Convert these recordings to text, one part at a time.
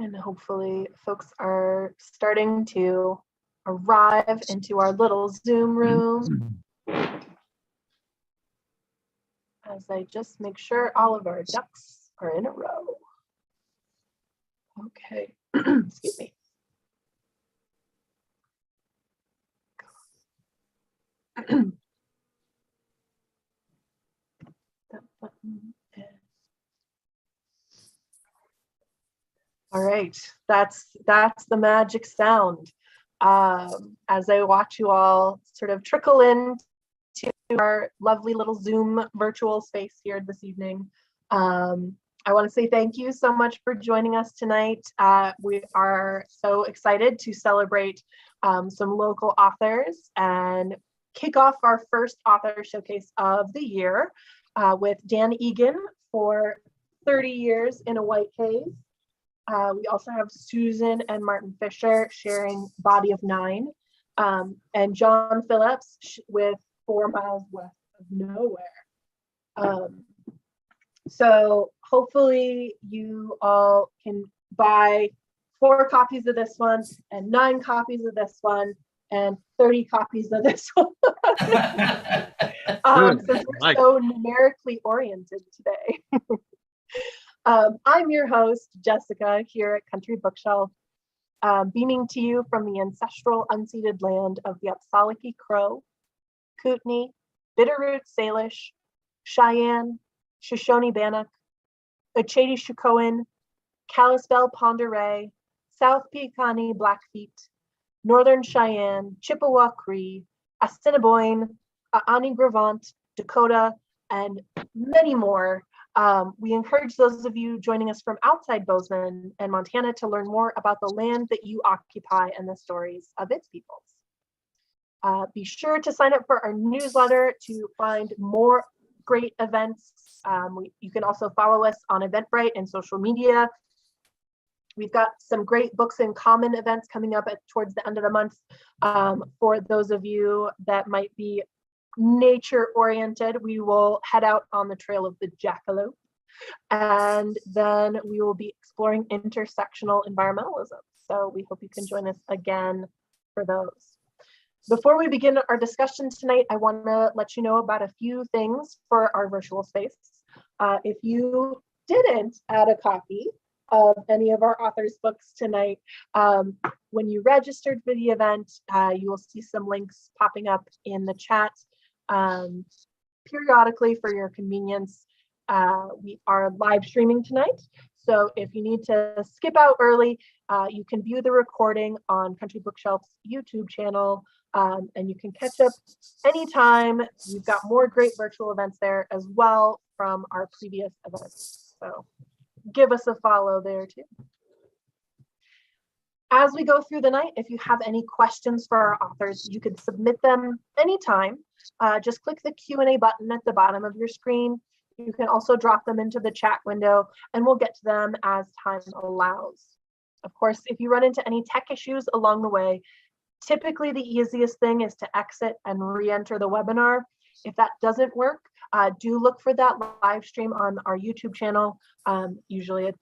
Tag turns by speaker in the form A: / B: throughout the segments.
A: And hopefully folks are starting to arrive into our little Zoom room as I just make sure all of our ducks are in a row. Okay, excuse me. That button is... All right, that's the magic sound. As I watch you all sort of trickle in to our lovely little Zoom virtual space here this evening. I want to say thank you so much for joining us tonight. We are so excited to celebrate some local authors and kick off our first author showcase of the year with Dan Egan for 30 years in a White Haze. We also have Susan and Martin Fisher sharing Body of Nine, and John Phillips with 4 Miles West of Nowhere. So hopefully you all can buy 4 copies of this one and 9 copies of this one and 30 copies of this one. Since we're so numerically oriented today. I'm your host, Jessica, here at Country Bookshelf, beaming to you from the ancestral unceded land of the Apsalaki Crow, Kootenai, Bitterroot Salish, Cheyenne, Shoshone-Bannock, Ocheti-Chukoan, Kalispel Pend South Piikani Blackfeet, Northern Cheyenne, Chippewa Cree, Assiniboine, Aani-Gravant, Dakota, and many more. We encourage those of you joining us from outside Bozeman and Montana to learn more about the land that you occupy and the stories of its peoples. Be sure to sign up for our newsletter to find more great events. You can also follow us on Eventbrite and social media. We've got some great Books in Common events coming up towards the end of the month for those of you that might be nature oriented. We will head out on the trail of the jackalope, and then we will be exploring intersectional environmentalism. So we hope you can join us again for those. Before we begin our discussion tonight, I want to let you know about a few things for our virtual space. If you didn't add a copy of any of our authors' books tonight, when you registered for the event, you will see some links popping up in the chat. Periodically for your convenience. We are live streaming tonight, so if you need to skip out early, you can view the recording on Country Bookshelf's YouTube channel, and you can catch up anytime. We've got more great virtual events there as well from our previous events, so give us a follow there too. As we go through the night, if you have any questions for our authors, you can submit them anytime. Just click the Q&A button at the bottom of your screen. You can also drop them into the chat window and we'll get to them as time allows. Of course, if you run into any tech issues along the way, typically the easiest thing is to exit and re-enter the webinar. If that doesn't work, do look for that live stream on our YouTube channel. Usually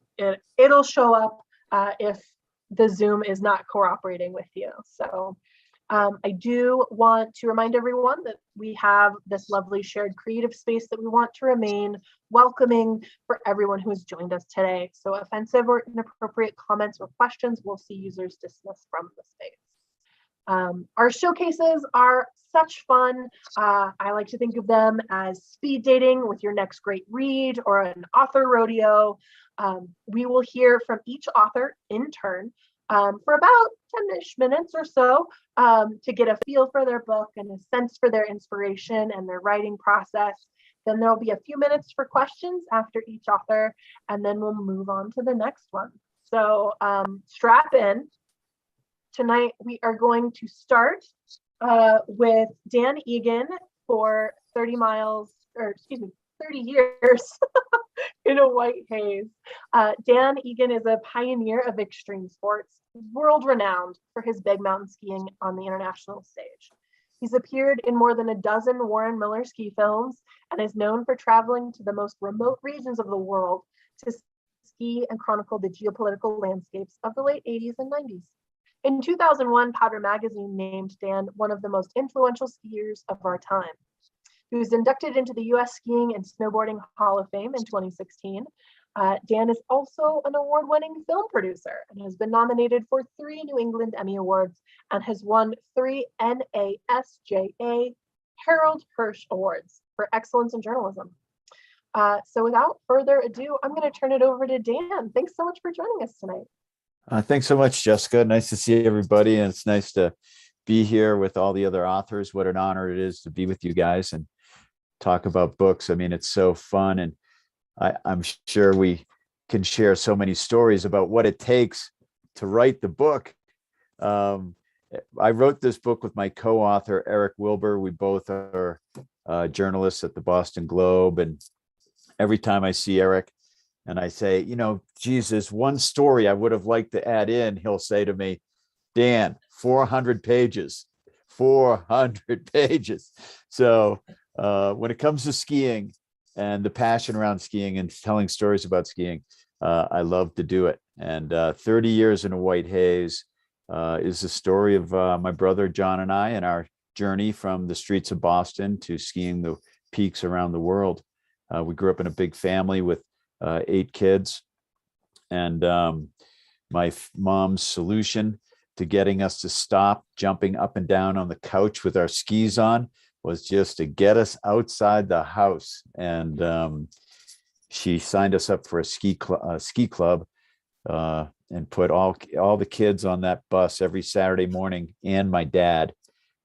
A: it'll show up if the Zoom is not cooperating with you. So I do want to remind everyone that we have this lovely shared creative space that we want to remain welcoming for everyone who has joined us today. So offensive or inappropriate comments or questions will see users dismissed from the space. Our showcases are such fun. I like to think of them as speed dating with your next great read or an author rodeo. We will hear from each author in turn for about 10-ish minutes or so to get a feel for their book and a sense for their inspiration and their writing process. Then there'll be a few minutes for questions after each author, and then we'll move on to the next one. So strap in. Tonight we are going to start with Dan Egan for 30 years in a White Haze. Dan Egan is a pioneer of extreme sports, world-renowned for his big mountain skiing on the international stage. He's appeared in more than a dozen Warren Miller ski films and is known for traveling to the most remote regions of the world to ski and chronicled the geopolitical landscapes of the late 80s and 90s. In 2001, Powder Magazine named Dan one of the most influential skiers of our time. He was inducted into the US Skiing and Snowboarding Hall of Fame in 2016. Dan is also an award-winning film producer and has been nominated for 3 New England Emmy Awards and has won 3 NASJA Harold Hirsch Awards for excellence in journalism. So without further ado, I'm going to turn it over to Dan. Thanks so much for joining us tonight.
B: Thanks so much, Jessica. Nice to see everybody. And it's nice to be here with all the other authors. What an honor it is to be with you guys and talk about books. I mean, it's so fun. And I'm sure we can share so many stories about what it takes to write the book. I wrote this book with my co-author, Eric Wilbur. We both are journalists at the Boston Globe. And every time I see Eric and I say, you know, Jesus, one story I would have liked to add in, he'll say to me, Dan, 400 pages, 400 pages. So when it comes to skiing and the passion around skiing and telling stories about skiing, I love to do it. And 30 years in a White Haze is the story of my brother John and I and our journey from the streets of Boston to skiing the peaks around the world. We grew up in a big family with 8 kids. And my mom's solution to getting us to stop jumping up and down on the couch with our skis on was just to get us outside the house. And she signed us up for a ski club and put all the kids on that bus every Saturday morning and my dad.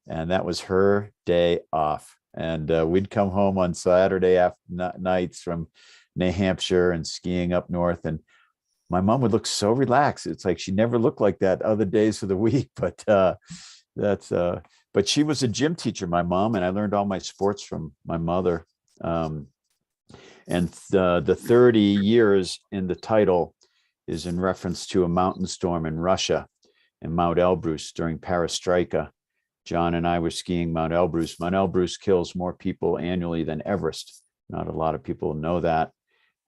B: And that was her day off. And we'd come home on Saturday nights from New Hampshire and skiing up north. And my mom would look so relaxed. It's like she never looked like that other days of the week. But but she was a gym teacher, my mom, and I learned all my sports from my mother. And the 30 years in the title is in reference to a mountain storm in Russia in Mount Elbrus during Perestroika. John and I were skiing Mount Elbrus. Mount Elbrus kills more people annually than Everest. Not a lot of people know that.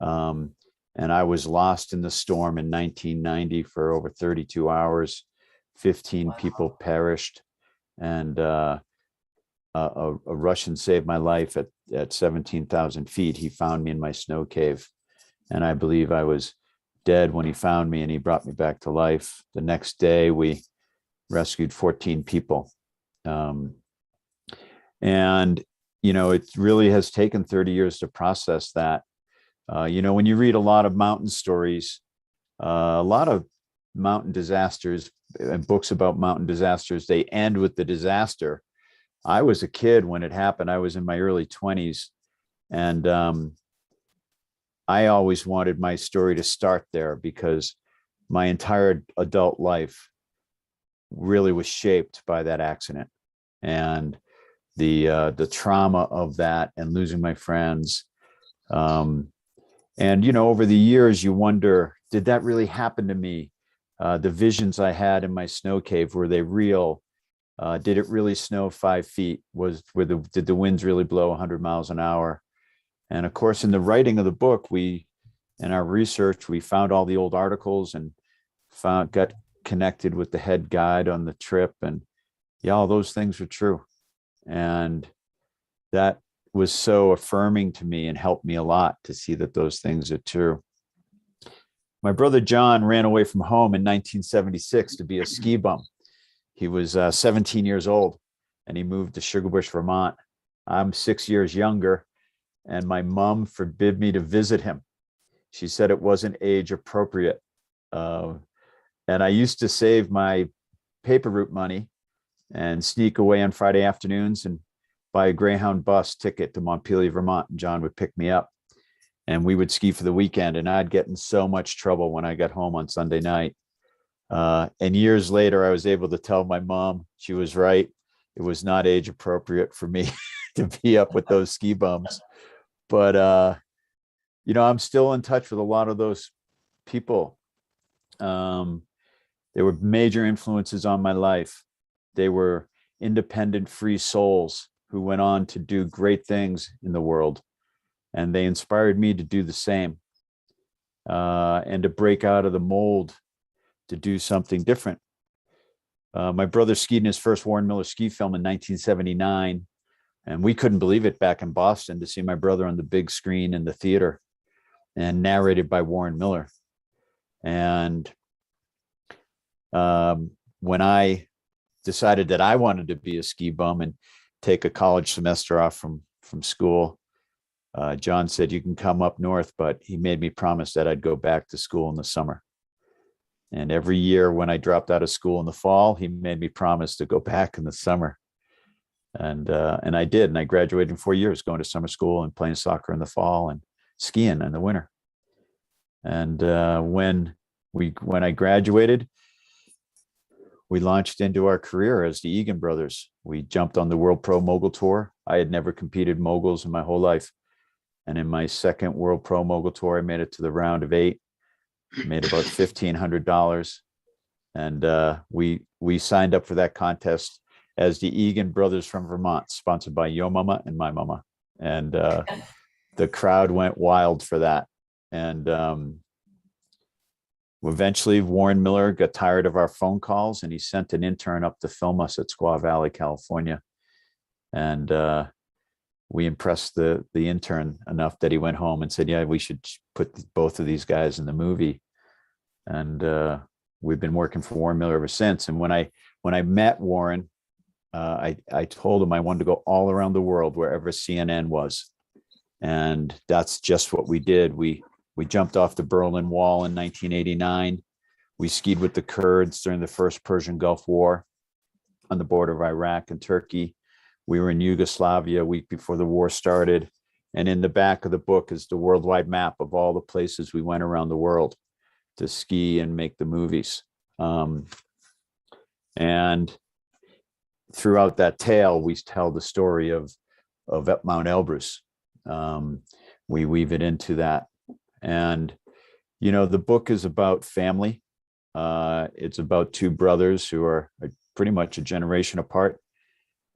B: And I was lost in the storm in 1990 for over 32 hours. 15 people perished. And a Russian saved my life at 17,000 feet. He found me in my snow cave. And I believe I was dead when he found me and he brought me back to life. The next day, we rescued 14 people. And, you know, it really has taken 30 years to process that. You know, when you read a lot of mountain stories, a lot of mountain disasters and books about mountain disasters, they end with the disaster. I was a kid when it happened. I was in my early 20s. And I always wanted my story to start there because my entire adult life really was shaped by that accident. And the trauma of that and losing my friends. And, you know, over the years, you wonder, did that really happen to me? The visions I had in my snow cave, were they real? Did it really snow 5 feet? Did the winds really blow 100 miles an hour? And of course, in the writing of the book, in our research, we found all the old articles and got connected with the head guide on the trip. And yeah, all those things were true. And that was so affirming to me and helped me a lot to see that those things are true. My brother John ran away from home in 1976 to be a ski bum. He was 17 years old and he moved to Sugarbush, Vermont. I'm 6 years younger and my mom forbid me to visit him. She said it wasn't age appropriate. And I used to save my paper route money and sneak away on Friday afternoons and buy a Greyhound bus ticket to Montpelier, Vermont, and John would pick me up and we would ski for the weekend. And I'd get in so much trouble when I got home on Sunday night. And years later, I was able to tell my mom she was right. It was not age appropriate for me to be up with those ski bums. But, you know, I'm still in touch with a lot of those people. They were major influences on my life. They were independent, free souls who went on to do great things in the world. And they inspired me to do the same. and to break out of the mold, to do something different. My brother skied in his first Warren Miller ski film in 1979, and we couldn't believe it back in Boston to see my brother on the big screen in the theater and narrated by Warren Miller. And when I decided that I wanted to be a ski bum and take a college semester off from school, John said, you can come up north, but he made me promise that I'd go back to school in the summer. And every year when I dropped out of school in the fall, he made me promise to go back in the summer. And I did. And I graduated in 4 years, going to summer school and playing soccer in the fall and skiing in the winter. And when I graduated, we launched into our career as the Egan brothers. We jumped on the World Pro Mogul Tour. I had never competed moguls in my whole life. And in my second World Pro Mogul Tour, I made it to the round of 8, made about $1,500. And we signed up for that contest as the Egan brothers from Vermont, sponsored by Yo Mama and My Mama. And the crowd went wild for that. And eventually Warren Miller got tired of our phone calls, and he sent an intern up to film us at Squaw Valley, California. And we impressed the intern enough that he went home and said, yeah, we should put both of these guys in the movie. And we've been working for Warren Miller ever since. And when I met Warren, I told him I wanted to go all around the world, wherever CNN was. And that's just what we did. We jumped off the Berlin Wall in 1989. We skied with the Kurds during the first Persian Gulf War on the border of Iraq and Turkey. We were in Yugoslavia a week before the war started. And in the back of the book is the worldwide map of all the places we went around the world to ski and make the movies. And throughout that tale, we tell the story of Mount Elbrus. We weave it into that. And, the book is about family. It's about two brothers who are pretty much a generation apart.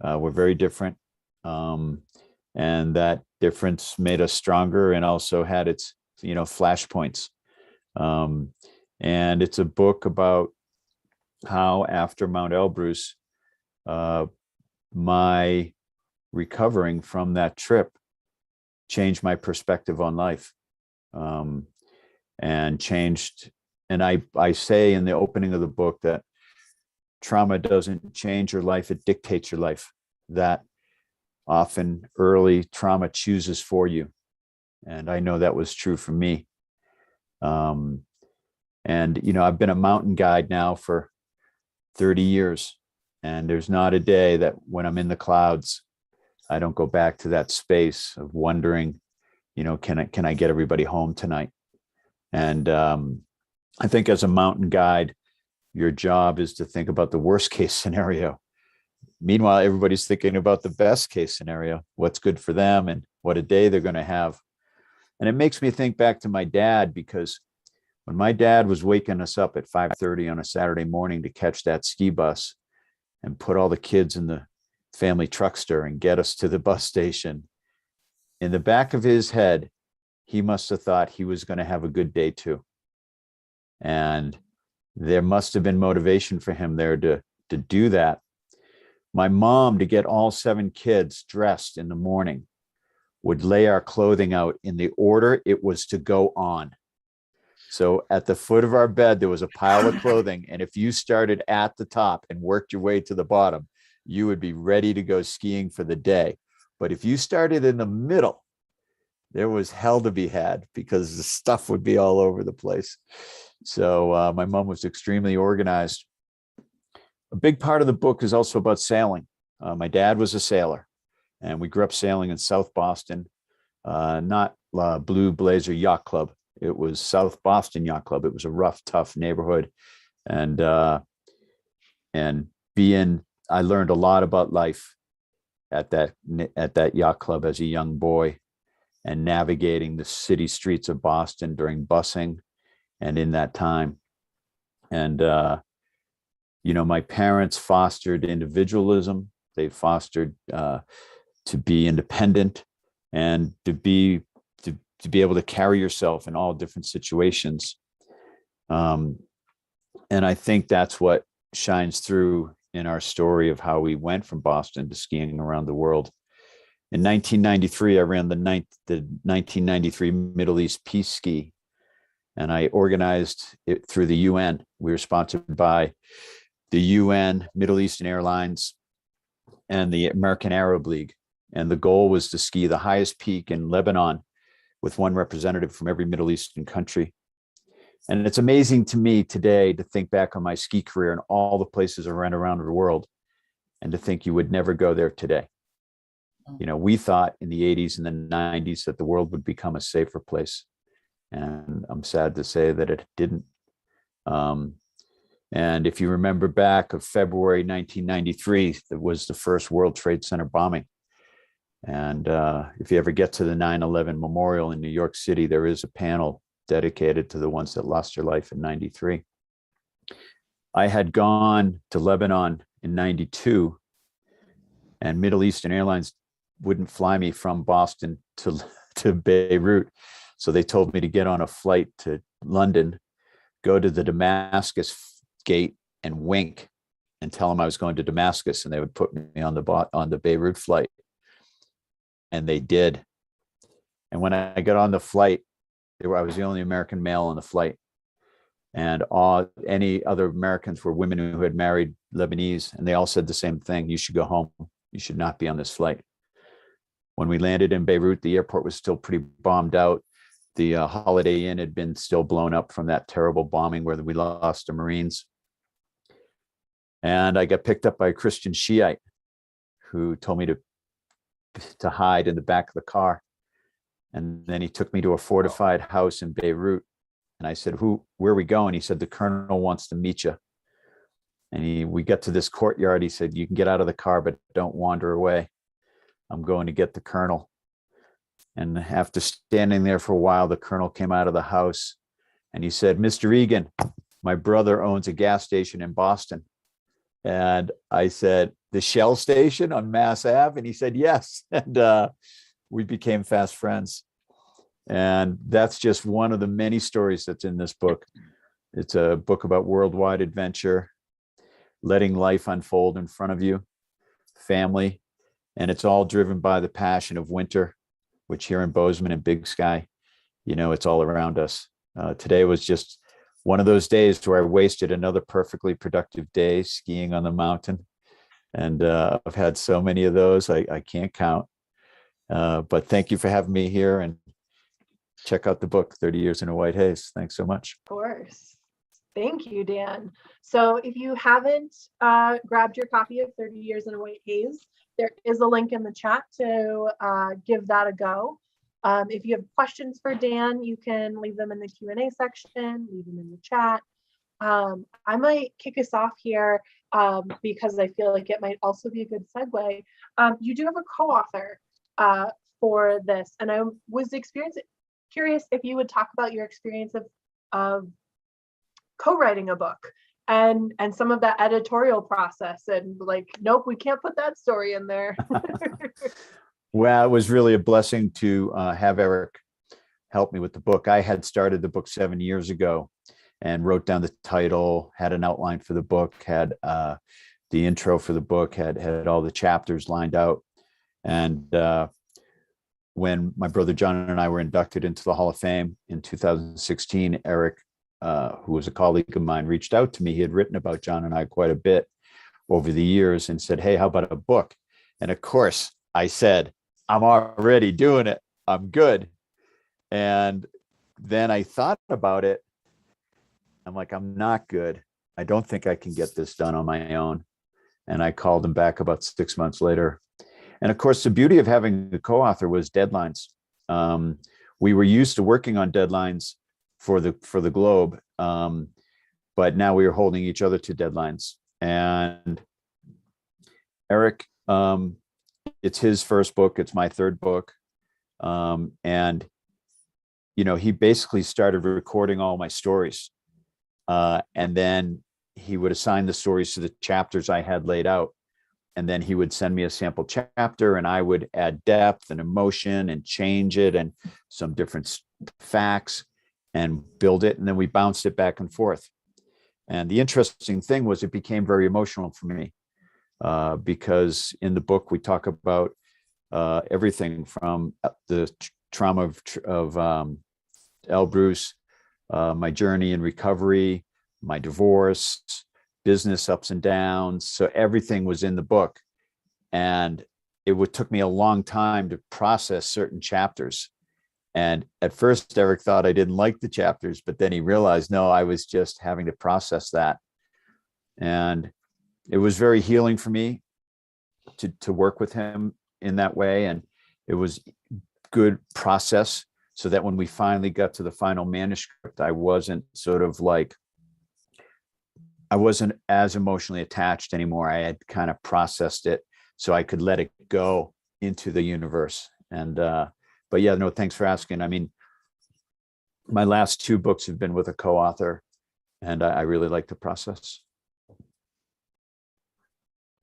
B: We're very different. And that difference made us stronger and also had its, flashpoints. And it's a book about how after Mount Elbrus, my recovering from that trip changed my perspective on life. And changed. And I say in the opening of the book that trauma doesn't change your life, it dictates your life. That often early trauma chooses for you. And I know that was true for me. And, I've been a mountain guide now for 30 years. And there's not a day that when I'm in the clouds, I don't go back to that space of wondering, can I get everybody home tonight? And I think as a mountain guide, your job is to think about the worst case scenario. Meanwhile, everybody's thinking about the best case scenario, what's good for them and what a day they're going to have. And it makes me think back to my dad, because when my dad was waking us up at 5:30 on a Saturday morning to catch that ski bus and put all the kids in the family truckster and get us to the bus station, in the back of his head, he must have thought he was going to have a good day too. And there must have been motivation for him there to do that. My mom, to get all 7 kids dressed in the morning, would lay our clothing out in the order it was to go on. So at the foot of our bed, there was a pile of clothing. And if you started at the top and worked your way to the bottom, you would be ready to go skiing for the day. But if you started in the middle, there was hell to be had, because the stuff would be all over the place. So my mom was extremely organized. A big part of the book is also about sailing. My dad was a sailor, and we grew up sailing in South Boston, not Blue Blazer Yacht Club. It was South Boston Yacht Club. It was a rough, tough neighborhood. And I learned a lot about life at that yacht club as a young boy, and navigating the city streets of Boston during busing and in that time. And, my parents fostered individualism. They fostered to be independent and to to be able to carry yourself in all different situations. And I think that's what shines through in our story of how we went from Boston to skiing around the world. In 1993, I ran the 1993 Middle East Peace Ski, and I organized it through the UN. We were sponsored by the UN, Middle Eastern Airlines, and the American Arab League. And the goal was to ski the highest peak in Lebanon with one representative from every Middle Eastern country. And it's amazing to me today to think back on my ski career and all the places I ran around the world, and to think you would never go there today. You know, we thought in the 80s and the 90s that the world would become a safer place. And I'm sad to say that it didn't. And if you remember back of February 1993, that was the first World Trade Center bombing. And if you ever get to the 9/11 memorial in New York City, there is a panel dedicated to the ones that lost their life in 93. I had gone to Lebanon in 92, and Middle Eastern Airlines wouldn't fly me from Boston to Beirut. So they told me to get on a flight to London, go to the Damascus gate and wink and tell them I was going to Damascus, and they would put me on the Beirut flight. And they did. And when I got on the flight, I was the only American male on the flight. And any other Americans were women who had married Lebanese, and they all said the same thing: you should go home. You should not be on this flight. When we landed in Beirut, the airport was still pretty bombed out. The Holiday Inn had been still blown up from that terrible bombing where we lost the Marines. And I got picked up by a Christian Shiite who told me to hide in the back of the car. And then he took me to a fortified house in Beirut. And I said, where are we going? He said, the colonel wants to meet you. And we got to this courtyard. He said, you can get out of the car, but don't wander away. I'm going to get the colonel. And after standing there for a while, the colonel came out of the house and he said, Mr. Egan, my brother owns a gas station in Boston. And I said, the Shell station on Mass Ave? And he said, yes. And we became fast friends. And that's just one of the many stories that's in this book. It's a book about worldwide adventure, letting life unfold in front of you, family, and it's all driven by the passion of winter, which here in Bozeman and Big Sky, you know, it's all around us. Today was just one of those days where I wasted another perfectly productive day skiing on the mountain. And I've had so many of those, I can't count. But thank you for having me here, and check out the book, 30 Years in a White Haze. Thanks so much.
A: Of course. Thank you, Dan. So if you haven't grabbed your copy of 30 Years in a White Haze, there is a link in the chat to give that a go. If you have questions for Dan, you can leave them in the Q&A section, leave them in the chat. I might kick us off here because I feel like it might also be a good segue. You do have a co-author for this, and I was curious if you would talk about your experience of co-writing a book and some of that editorial process, and like, nope, we can't put that story in there.
B: Well, it was really a blessing to have Eric help me with the book. I had started the book 7 years ago and wrote down the title, had an outline for the book, had the intro for the book, had all the chapters lined out. And when my brother John and I were inducted into the Hall of Fame in 2016, Eric, who was a colleague of mine, reached out to me. He had written about John and I quite a bit over the years and said, hey, how about a book? And of course, I said, I'm already doing it. I'm good. And then I thought about it. I'm like, I'm not good. I don't think I can get this done on my own. And I called him back about 6 months later. And of course, the beauty of having a co-author was deadlines. We were used to working on deadlines for the Globe, but now we were holding each other to deadlines. And Eric, it's his first book. It's my third book. And, you know, he basically started recording all my stories. And then he would assign the stories to the chapters I had laid out. and then he would send me a sample chapter, and I would add depth and emotion and change it and some different facts and build it. And then we bounced it back and forth. And the interesting thing was it became very emotional for me, because in the book we talk about everything from the trauma of Elbrus, my journey in recovery, my divorce, business ups and downs. So everything was in the book. And took me a long time to process certain chapters. And at first, Eric thought I didn't like the chapters, but then he realized, no, I was just having to process that. And it was very healing for me to work with him in that way. And it was good process, so that when we finally got to the final manuscript, I wasn't as emotionally attached anymore. I had kind of processed it so I could let it go into the universe. And, but yeah, no, thanks for asking. I mean, my last 2 books have been with a co-author, and I really like the process.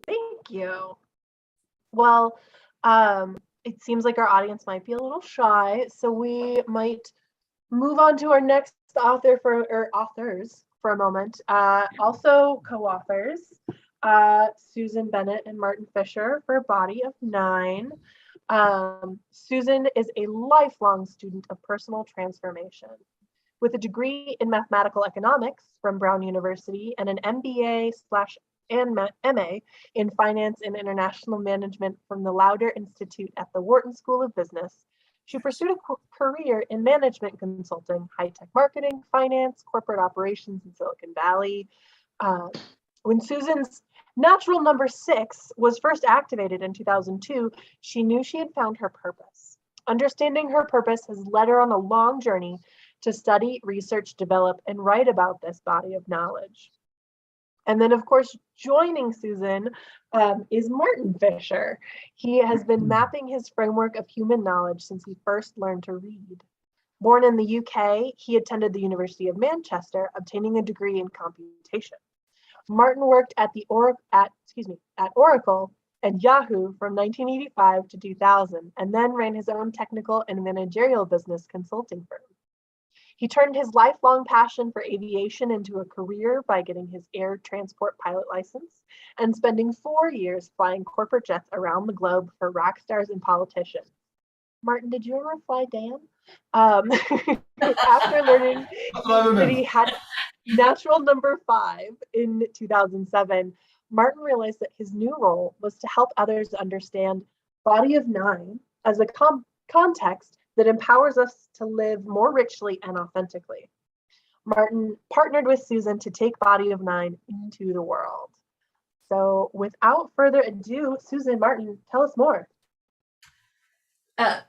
A: Thank you. Well, it seems like our audience might be a little shy, so we might move on to our next authors for a moment. Also co-authors, Susan Bennett and Martin Fisher for Body of Nine. Susan is a lifelong student of personal transformation. With a degree in mathematical economics from Brown University and an MBA/and MA in finance and international management from the Lauder Institute at the Wharton School of Business, she pursued a career in management consulting, high-tech marketing, finance, corporate operations in Silicon Valley. When Susan's natural number 6 was first activated in 2002, she knew she had found her purpose. Understanding her purpose has led her on a long journey to study, research, develop, and write about this body of knowledge. And then, of course, joining Susan is Martin Fisher. He has been mapping his framework of human knowledge since he first learned to read. Born in the UK, he attended the University of Manchester, obtaining a degree in computation. Martin worked at Oracle and Yahoo from 1985 to 2000, and then ran his own technical and managerial business consulting firm. He turned his lifelong passion for aviation into a career by getting his air transport pilot license and spending 4 years flying corporate jets around the globe for rock stars and politicians. Martin, did you ever fly Dan? After learning that he had natural number 5 in 2007, Martin realized that his new role was to help others understand Body of Nine as a context that empowers us to live more richly and authentically. Martin partnered with Susan to take Body of Nine into the world. So without further ado, Susan, Martin, tell us more.
C: I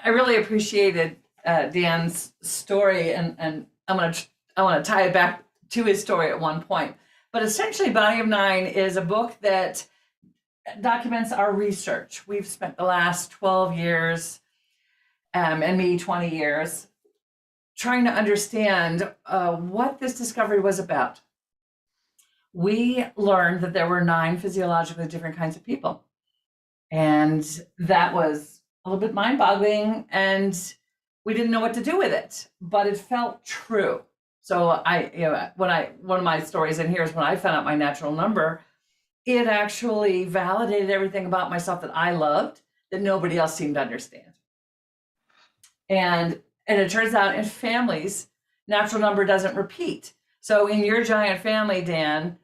C: really appreciated Dan's story, and I want to tie it back to his story at one point. But essentially, Body of Nine is a book that documents our research. We've spent the last 12 years, and maybe 20 years, trying to understand what this discovery was about. We learned that there were 9 physiologically different kinds of people. And that was a little bit mind-boggling, and we didn't know what to do with it, but it felt true. So one of my stories in here is when I found out my natural number, it actually validated everything about myself that I loved that nobody else seemed to understand. And it turns out in families, natural number doesn't repeat. So in your giant family, Dan,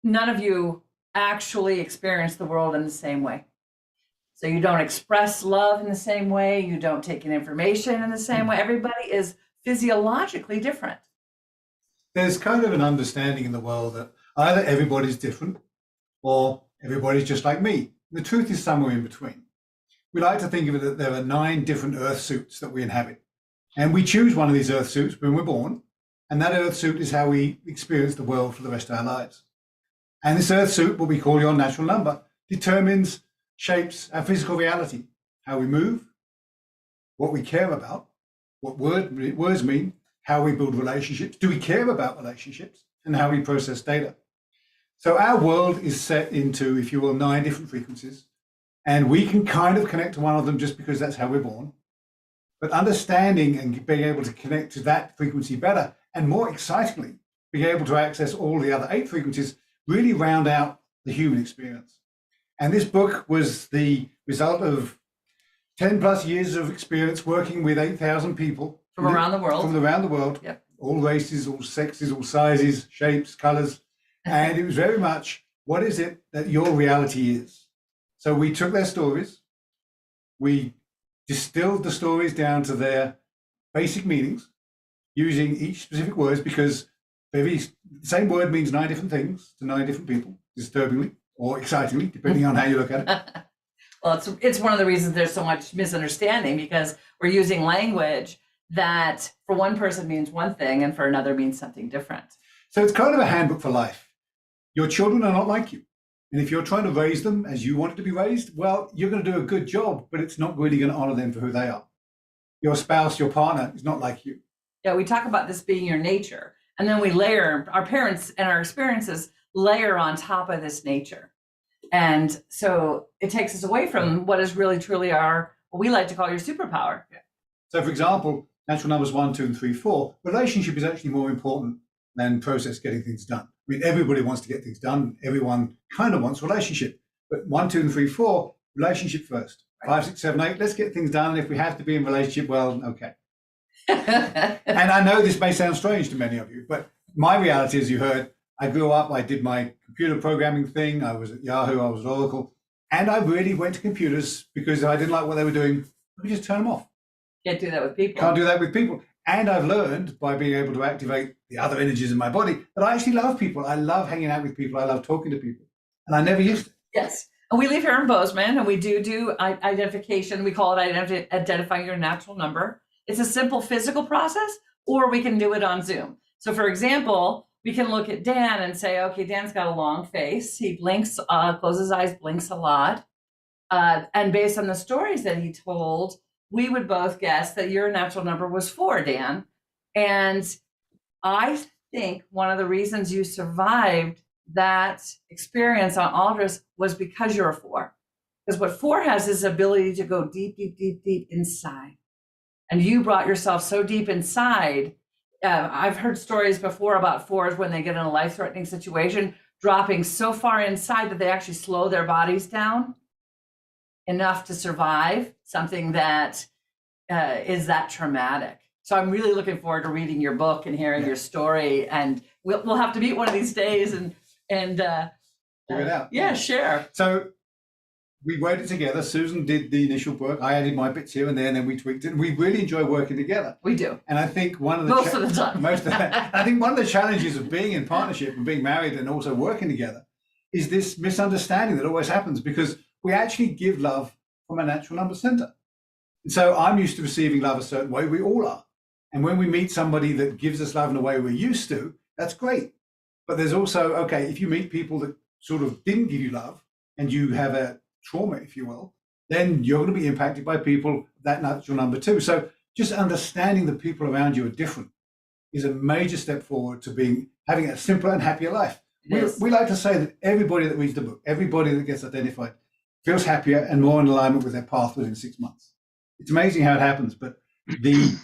C: none of you actually experience the world in the same way. So you don't express love in the same way. You don't take in information in the same way. Everybody is physiologically different.
D: There's kind of an understanding in the world that either everybody's different or everybody's just like me. The truth is somewhere in between. We like to think of it that there are 9 different Earth suits that we inhabit. And we choose one of these Earth suits when we're born. And that Earth suit is how we experience the world for the rest of our lives. And this Earth suit, what we call your natural number, determines, shapes our physical reality, how we move, what we care about, what words mean, how we build relationships, do we care about relationships, and how we process data. So our world is set into, if you will, 9 different frequencies. And we can kind of connect to one of them just because that's how we're born. But understanding and being able to connect to that frequency better, and more excitingly, being able to access all the other 8 frequencies, really round out the human experience. And this book was the result of 10 plus years of experience working with 8,000 people.
C: From around the world.
D: From around the world.
C: Yep.
D: All races, all sexes, all sizes, shapes, colors. And it was very much, what is it that your reality is? So we took their stories, we distilled the stories down to their basic meanings, using each specific words, because the same word means 9 different things to 9 different people, disturbingly or excitingly, depending on how you look at it.
C: Well, it's one of the reasons there's so much misunderstanding, because we're using language that for one person means one thing and for another means something different.
D: So it's kind of a handbook for life. Your children are not like you. And if you're trying to raise them as you wanted to be raised, well, you're going to do a good job, but it's not really going to honor them for who they are. Your spouse, your partner is not like you.
C: Yeah, we talk about this being your nature, and then we layer our parents and our experiences layer on top of this nature. And so it takes us away from what is really truly what we like to call your superpower.
D: Yeah. So for example, natural numbers 1, 2, and 3, 4, relationship is actually more important than process getting things done. I mean, everybody wants to get things done. Everyone kind of wants relationship, but 1, 2, and 3, 4, relationship first. 5, 6, 7, 8, let's get things done. And if we have to be in relationship, well, okay. And I know this may sound strange to many of you, but my reality, as you heard, I grew up, I did my computer programming thing. I was at Yahoo, I was at Oracle, and I really went to computers because if I didn't like what they were doing, I could just turn them off.
C: Can't do that with people.
D: Can't do that with people. And I've learned by being able to activate the other energies in my body that I actually love people. I love hanging out with people. I love talking to people. And I never used to.
C: Yes. And we live here in Bozeman, and we do identification. We call it identifying your natural number. It's a simple physical process, or we can do it on Zoom. So for example, we can look at Dan and say, okay, Dan's got a long face. He blinks, closes his eyes, blinks a lot. And based on the stories that he told, we would both guess that your natural number was 4, Dan. And I think one of the reasons you survived that experience on Aldous was because you're a 4. Because what 4 has is ability to go deep, deep, deep, deep inside. And you brought yourself so deep inside. I've heard stories before about 4s when they get in a life-threatening situation, dropping so far inside that they actually slow their bodies down enough to survive something that is that traumatic. So I'm really looking forward to reading your book and hearing your story. And we'll have to meet one of these days and
D: figure it out.
C: Yeah, share.
D: So we wrote it together. Susan did the initial work. I added my bits here and there, and then we tweaked it. And we really enjoy working together.
C: We do.
D: And I think one of the
C: most of the time.
D: I think one of the challenges of being in partnership and being married and also working together is this misunderstanding that always happens because we actually give love from a natural number center. And so I'm used to receiving love a certain way. We all are. And when we meet somebody that gives us love in a way we're used to, that's great. But there's also, okay, if you meet people that sort of didn't give you love and you have a trauma, if you will, then you're going to be impacted by people that natural number too. So just understanding the people around you are different is a major step forward to having a simpler and happier life. We like to say that everybody that reads the book, everybody that gets identified, feels happier and more in alignment with their path within 6 months. It's amazing how it happens, but the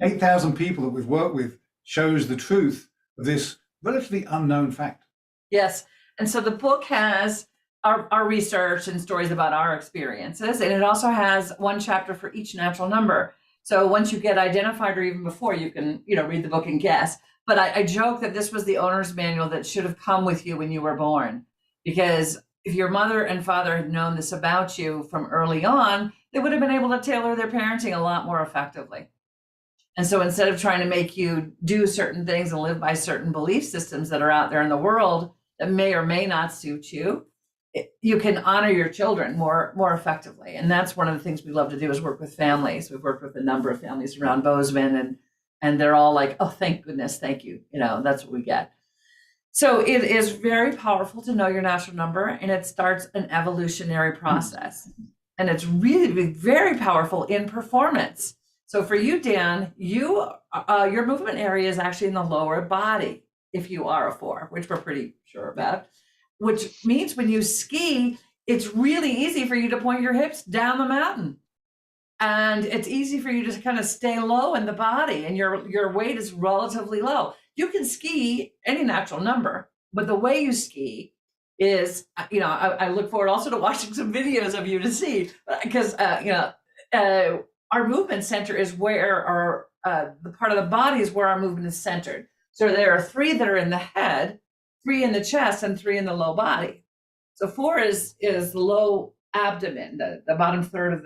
D: 8,000 people that we've worked with shows the truth of this relatively unknown fact.
C: Yes. And so the book has our research and stories about our experiences, and it also has one chapter for each natural number. So once you get identified, or even before, you can read the book and guess. But I joke that this was the owner's manual that should have come with you when you were born, because if your mother and father had known this about you from early on, they would have been able to tailor their parenting a lot more effectively. And so instead of trying to make you do certain things and live by certain belief systems that are out there in the world that may or may not suit you, you can honor your children more effectively. And that's one of the things we love to do is work with families. We've worked with a number of families around Bozeman, and they're all like, oh, thank goodness, thank you. That's what we get. So it is very powerful to know your natural number, and it starts an evolutionary process. And it's really very powerful in performance. So for you, Dan, your movement area is actually in the lower body if you are a 4, which we're pretty sure about. which means when you ski, it's really easy for you to point your hips down the mountain. And it's easy for you to kind of stay low in the body, and your weight is relatively low. You can ski any natural number, but the way you ski is, I look forward also to watching some videos of you to see, because, our movement center is where the part of the body is where our movement is centered. So there are 3 that are in the head, 3 in the chest, and 3 in the low body. So 4 is the low abdomen, the bottom third of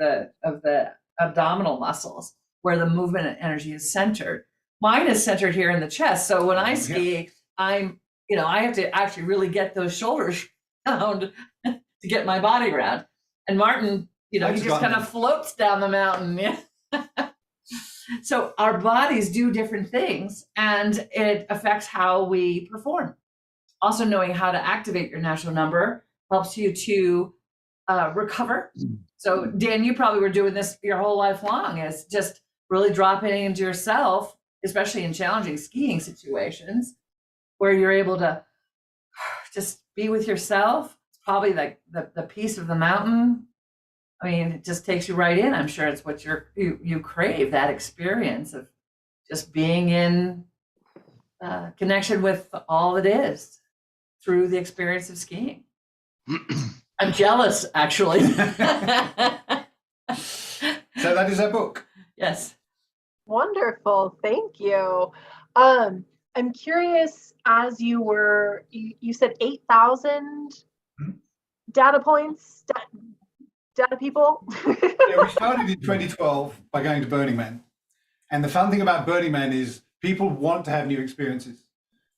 C: the abdominal muscles, where the movement and energy is centered. Mine is centered here in the chest. So when I ski, I have to actually really get those shoulders down to get my body around. And Martin, he just kind of floats down the mountain. Yeah. So our bodies do different things, and it affects how we perform. Also, knowing how to activate your natural number helps you to recover. So Dan, you probably were doing this your whole life long, is just really dropping into yourself, especially in challenging skiing situations where you're able to just be with yourself. It's probably like the peace of the mountain. I mean, it just takes you right in. I'm sure it's what you crave, that experience of just being in connection with all that is through the experience of skiing. I'm jealous, actually.
D: So that is our book.
C: Yes.
A: Wonderful. Thank you. I'm curious, as you said 8,000 data points, data people?
D: Yeah, we started in 2012 by going to Burning Man. And the fun thing about Burning Man is people want to have new experiences.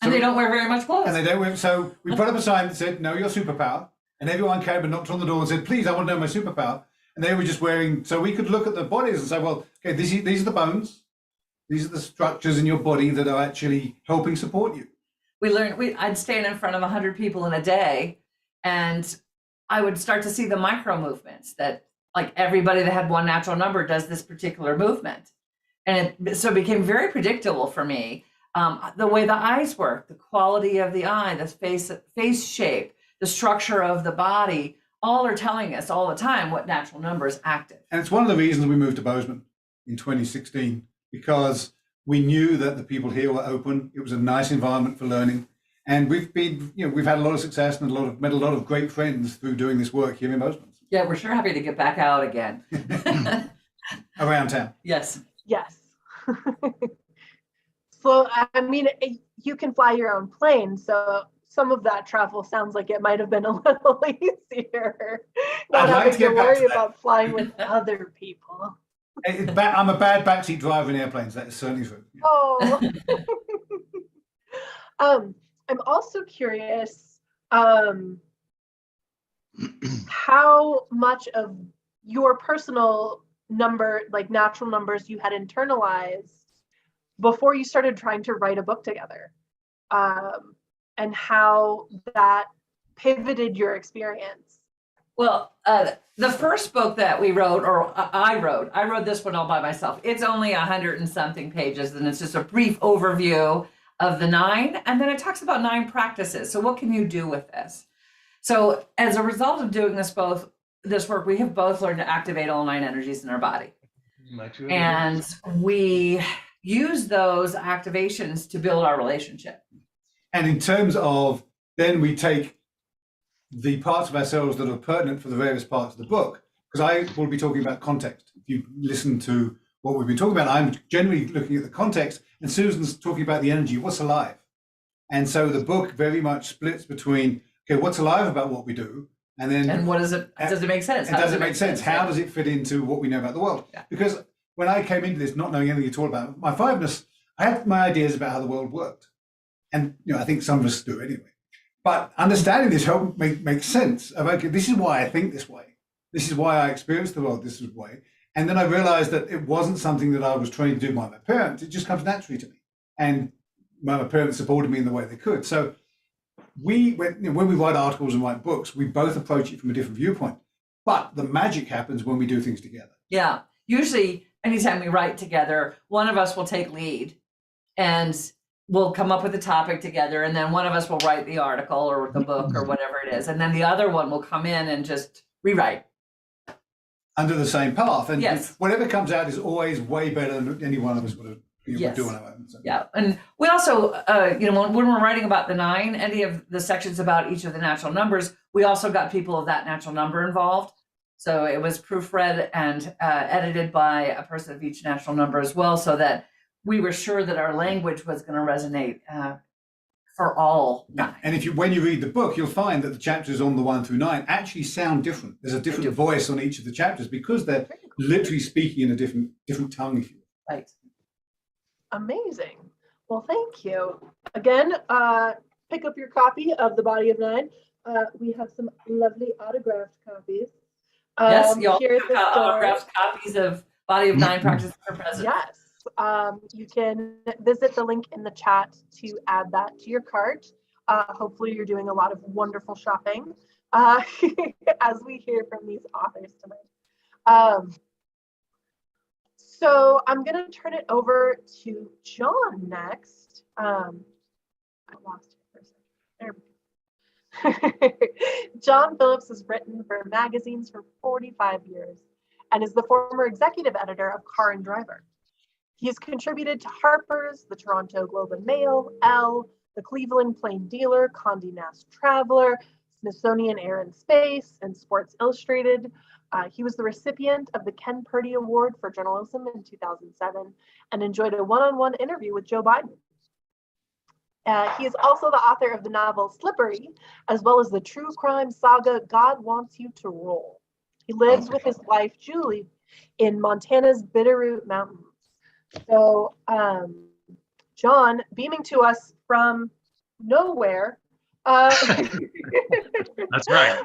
C: And they don't wear very much clothes.
D: And they don't wear, so we put up a sign that said, "Know your superpower." And everyone came and knocked on the door and said, "Please, I want to know my superpower." And they were just wearing, so we could look at the bodies and say, well, okay, these are the bones. These are the structures in your body that are actually helping support you.
C: I'd stand in front of 100 people in a day, and I would start to see the micro movements that, like, everybody that had one natural number does this particular movement. And so it became very predictable for me. The way the eyes work, the quality of the eye, the face shape, the structure of the body, all are telling us all the time what natural number is active.
D: And it's one of the reasons we moved to Bozeman in 2016, because we knew that the people here were open. It was a nice environment for learning. And we've had a lot of success and met a lot of great friends through doing this work here in Bozeman.
C: Yeah, we're sure happy to get back out again.
D: Around town.
C: Yes.
A: Yes. So, I mean, you can fly your own plane, so some of that travel sounds like it might have been a little easier. Not having to worry about flying with other people.
D: I'm a bad backseat driver in airplanes. That is certainly true.
A: Oh. I'm also curious how much of your personal number, like natural numbers, you had internalized before you started trying to write a book together, and how that pivoted your experience.
C: Well, the first book that we wrote, or I wrote this one all by myself. It's only 100 and something pages, and it's just a brief overview of the 9, and then it talks about 9 practices. So what can you do with this? So as a result of doing this work, we have both learned to activate all 9 energies in our body. And we use those activations to build our relationship.
D: And in terms of, then we take the parts of ourselves that are pertinent for the various parts of the book, because I will be talking about context. If you listen to what we've been talking about, I'm generally looking at the context, and Susan's talking about the energy, what's alive. And so the book very much splits between, okay, what's alive about what we do, and
C: what is it? Does it make sense?
D: Does it make sense? How does it fit into what we know about the world?
C: Yeah.
D: Because when I came into this not knowing anything at all about my 5ness, I had my ideas about how the world worked. And I think some of us do anyway. But understanding this helped make sense of, okay, this is why I think this way. This is why I experience the world this way. And then I realized that it wasn't something that I was trying to do by my parents. It just comes naturally to me. And my parents supported me in the way they could. So when we write articles and write books, we both approach it from a different viewpoint. But the magic happens when we do things together.
C: Yeah. Usually, anytime we write together, one of us will take lead, and we'll come up with a topic together, and then one of us will write the article or the book or whatever it is, and then the other one will come in and just rewrite
D: under the same path. And
C: Yes.
D: whatever comes out is always way better than any one of us would
C: Yes.
D: do on our own. So.
C: Yeah, and we also, when we're writing about the 9, any of the sections about each of the natural numbers, we also got people of that natural number involved. So it was proofread and edited by a person of each natural number as well, so that we were sure that our language was going to resonate for all 9.
D: And when you read the book, you'll find that the chapters on the 1 through 9 actually sound different. There's a different voice on each of the chapters because they're literally speaking in a different tongue, if you will.
C: Right.
A: Amazing. Well, thank you. Again, pick up your copy of The Body of 9. We have some lovely autographed copies.
C: Yes, you all
A: here's the story.
C: autographed copies of Body of 9 Practices for President.
A: Yes. You can visit the link in the chat to add that to your cart. Hopefully you're doing a lot of wonderful shopping as we hear from these authors tonight. So I'm going to turn it over to John next. I lost it for a second. There we go. John Phillips has written for magazines for 45 years and is the former executive editor of Car and Driver. He has contributed to Harper's, the Toronto Globe and Mail, Elle, the Cleveland Plain Dealer, Condé Nast Traveler, Smithsonian Air and Space, and Sports Illustrated. He was the recipient of the Ken Purdy Award for Journalism in 2007 and enjoyed a one-on-one interview with Joe Biden. He is also the author of the novel Slippery, as well as the true crime saga God Wants You to Roll. He lives with his wife, Julie, in Montana's Bitterroot Mountains. So, John, beaming to us from nowhere.
E: That's right.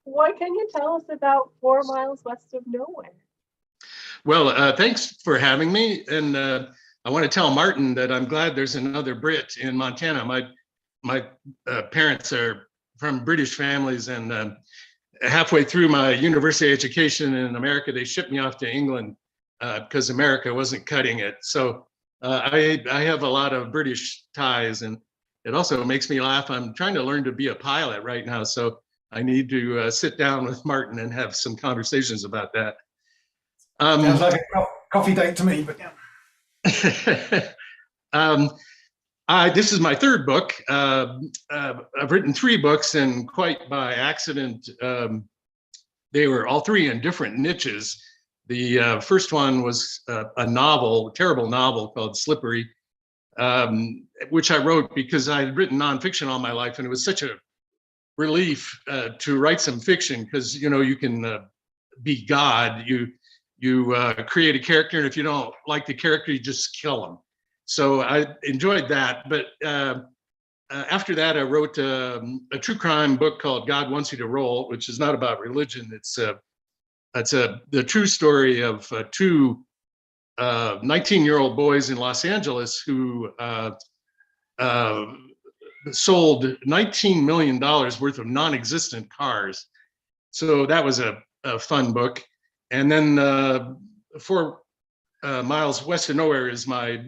A: What can you tell us about 4 miles west of nowhere?
E: Well, thanks for having me. And I want to tell Martin that I'm glad there's another Brit in Montana. My parents are from British families, and halfway through my university education in America, they shipped me off to England because America wasn't cutting it. So I have a lot of British ties, and it also makes me laugh. I'm trying to learn to be a pilot right now, so I need to sit down with Martin and have some conversations about that.
D: Sounds like a coffee date to me, but yeah.
E: This is my 3rd book. I've written 3 books, and quite by accident, they were all 3 in different niches. The first one was a novel, a terrible novel called Slippery, which I wrote because I had written nonfiction all my life, and it was such a relief to write some fiction because you can be God. You create a character, and if you don't like the character, you just kill him. So I enjoyed that. But after that, I wrote a true crime book called God Wants You to Roll, which is not about religion. It's the true story of 2 19-year-old boys in Los Angeles who sold $19 million worth of non-existent cars. So that was a fun book. And then 4 Miles West of Nowhere is my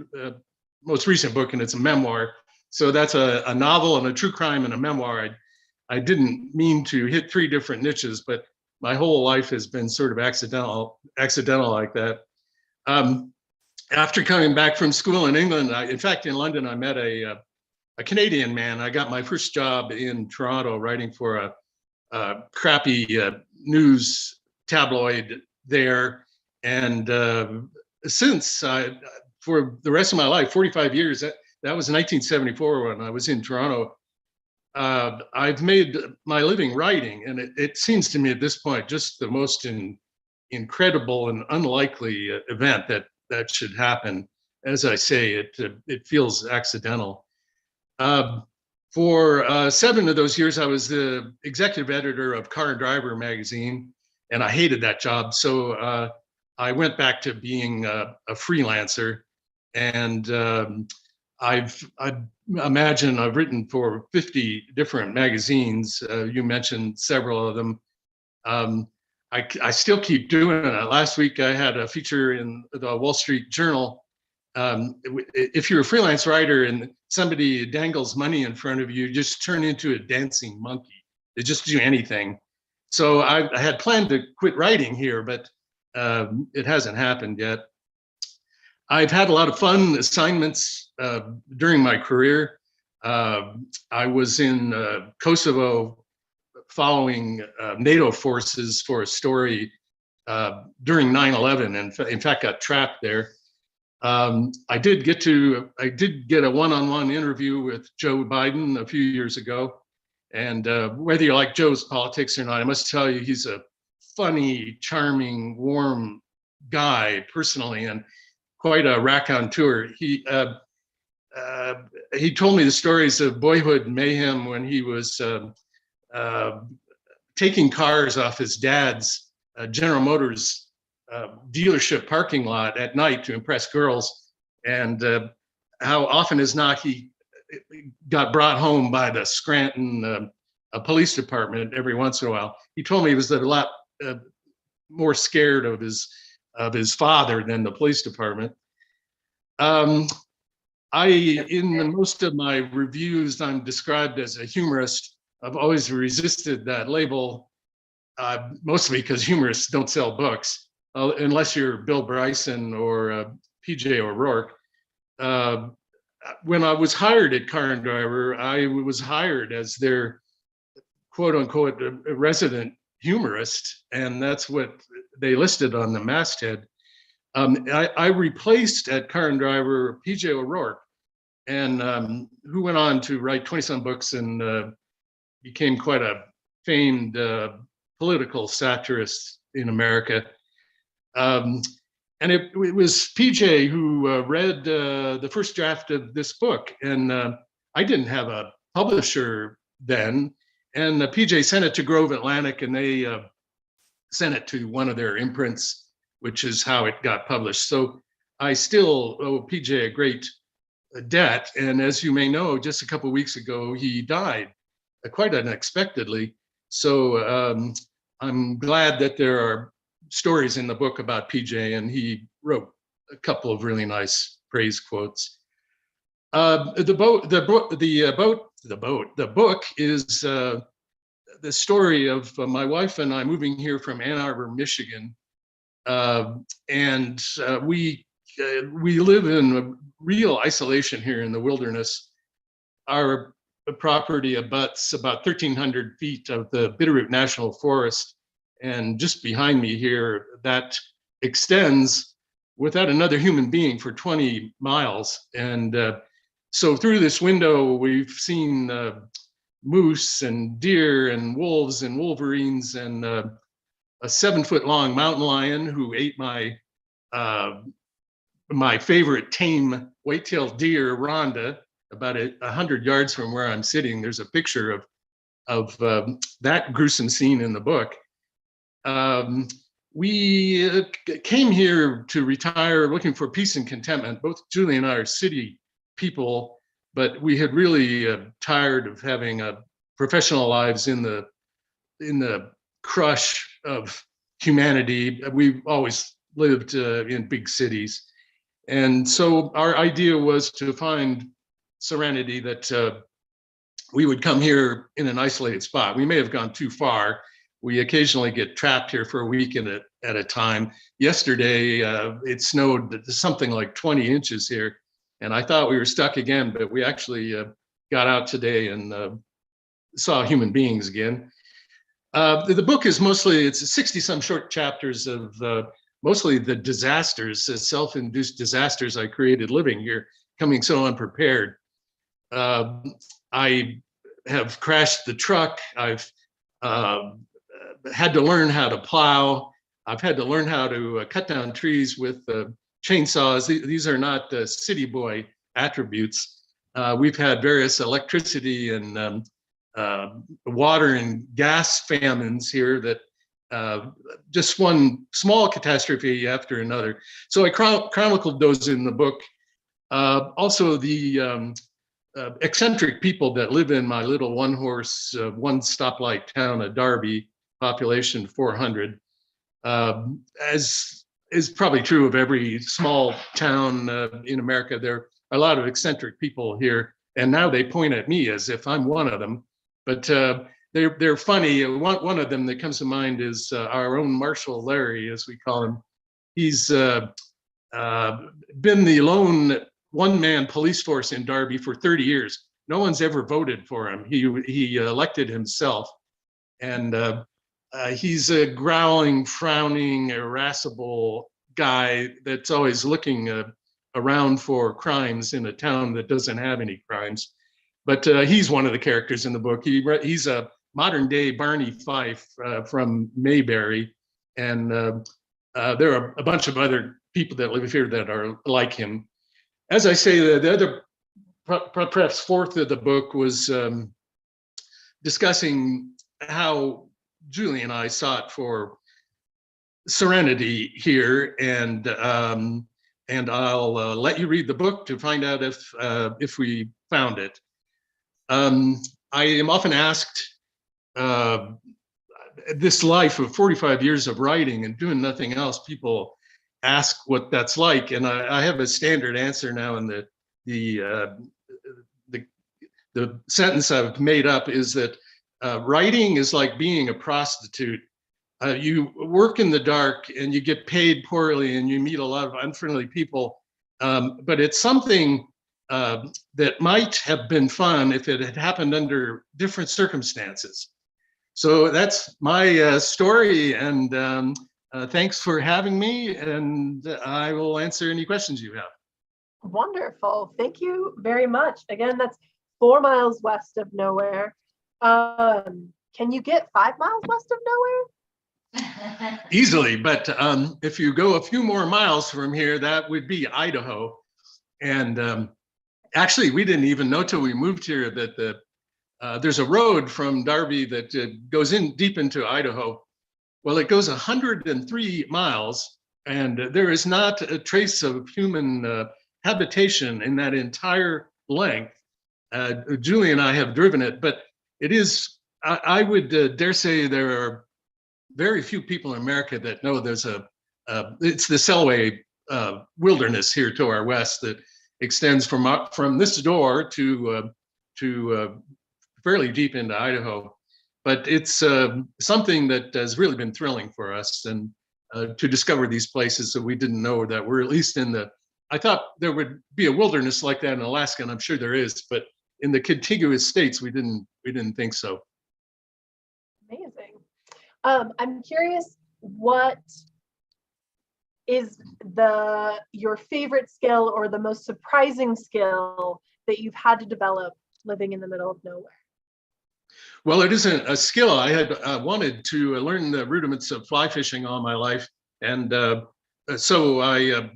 E: most recent book, and it's a memoir. So that's a novel and a true crime and a memoir. I didn't mean to hit 3 different niches, but my whole life has been sort of accidental like that. After coming back from school in England, in fact, in London, I met a Canadian man. I got my first job in Toronto writing for a crappy news tabloid there. And since for the rest of my life, 45 years, that was 1974 when I was in Toronto, I've made my living writing. And it seems to me at this point, just the most incredible and unlikely event that should happen. As I say, it feels accidental. For 7 of those years, I was the executive editor of Car and Driver magazine, and I hated that job. So I went back to being a freelancer, and I imagine I've written for 50 different magazines. You mentioned several of them. I still keep doing it. Last week I had a feature in the Wall Street Journal if you're a freelance writer and somebody dangles money in front of you, just turn into a dancing monkey. They just do anything. So I had planned to quit writing here, but it hasn't happened yet. I've had a lot of fun assignments during my career. I was in Kosovo following NATO forces for a story during 9/11, and in fact got trapped there. I did get a one-on-one interview with Joe Biden a few years ago. And whether you like Joe's politics or not, I must tell you, he's a funny, charming, warm guy personally, and quite a raconteur. He told me the stories of boyhood mayhem when he was taking cars off his dad's General Motors dealership parking lot at night to impress girls, and how often as not he got brought home by the Scranton police department every once in a while. He told me he was a lot more scared of his father than the police department. In most of my reviews, I'm described as a humorist. I've always resisted that label, mostly because humorists don't sell books, unless you're Bill Bryson or PJ O'Rourke. When I was hired at Car and Driver, I was hired as their quote unquote resident humorist, and that's what they listed on the masthead. I replaced at Car and Driver PJ O'Rourke, and who went on to write 20-some books and became quite a famed political satirist in America. And it was PJ who read the first draft of this book, and I didn't have a publisher then, and PJ sent it to Grove Atlantic, and they sent it to one of their imprints, which is how it got published. So I still owe PJ a great debt, and as you may know, just a couple of weeks ago, he died quite unexpectedly. So I'm glad that there are stories in the book about PJ, and he wrote a couple of really nice praise quotes. The book is the story of my wife and I moving here from Ann Arbor, Michigan, and we live in real isolation here in the wilderness. Our property abuts about 1,300 feet of the Bitterroot National Forest. And just behind me here, that extends without another human being for 20 miles. And so through this window, we've seen moose and deer and wolves and wolverines and a 7-foot-long mountain lion who ate my favorite tame white-tailed deer, Rhonda, about 100 yards from where I'm sitting. There's a picture of that gruesome scene in the book. We came here to retire looking for peace and contentment. Both Julie and I are city people, but we had really tired of having professional lives in the crush of humanity. We've always lived in big cities. And so our idea was to find serenity, that we would come here in an isolated spot. We may have gone too far. We occasionally get trapped here for a week at a time. Yesterday, it snowed something like 20 inches here, and I thought we were stuck again, but we actually got out today and saw human beings again. The book is it's 60-some short chapters of mostly the disasters, the self-induced disasters I created living here, coming so unprepared. I have crashed the truck. I've had to learn how to plow. I've had to learn how to cut down trees with chainsaws. These are not city boy attributes. We've had various electricity and water and gas famines here that just one small catastrophe after another. So I chronicled those in the book. Also the eccentric people that live in my little one-horse, one stoplight town of Darby, population 400. As is probably true of every small town in America. There are a lot of eccentric people here, and now they point at me as if I'm one of them. But they're funny. One of them that comes to mind is our own Marshal Larry, as we call him. He's been the lone one-man police force in Derby for 30 years. No one's ever voted for him. He elected himself, and he's a growling, frowning, irascible guy that's always looking around for crimes in a town that doesn't have any crimes. But he's one of the characters in the book. He's a modern-day Barney Fife from Mayberry, and there are a bunch of other people that live here that are like him. As I say, the other, perhaps fourth of the book was discussing how Julie and I sought for serenity here, and I'll let you read the book to find out if we found it. I am often asked, this life of 45 years of writing and doing nothing else, people ask what that's like, and I have a standard answer now, and the sentence I've made up is that writing is like being a prostitute. You work in the dark and you get paid poorly and you meet a lot of unfriendly people, but it's something that might have been fun if it had happened under different circumstances. So that's my story, and thanks for having me, and I will answer any questions you have.
A: Wonderful. Thank you very much. Again, that's 4 miles west of nowhere. Can you get 5 miles west of nowhere?
E: Easily, but if you go a few more miles from here, that would be Idaho. And actually, we didn't even know till we moved here that there's a road from Darby that goes in deep into Idaho. Well, it goes 103 miles, and there is not a trace of human habitation in that entire length. Julie and I have driven it, but it is, I would dare say there are very few people in America that know there's it's the Selway wilderness here to our west that extends from this door to fairly deep into Idaho. But it's something that has really been thrilling for us, and to discover these places that we didn't know that were at least in the, I thought there would be a wilderness like that in Alaska, and I'm sure there is, but in the contiguous states, we didn't think so.
A: Amazing. I'm curious, what is your favorite skill or the most surprising skill that you've had to develop living in the middle of nowhere?
E: Well, it isn't a skill. I had wanted to learn the rudiments of fly fishing all my life, and so I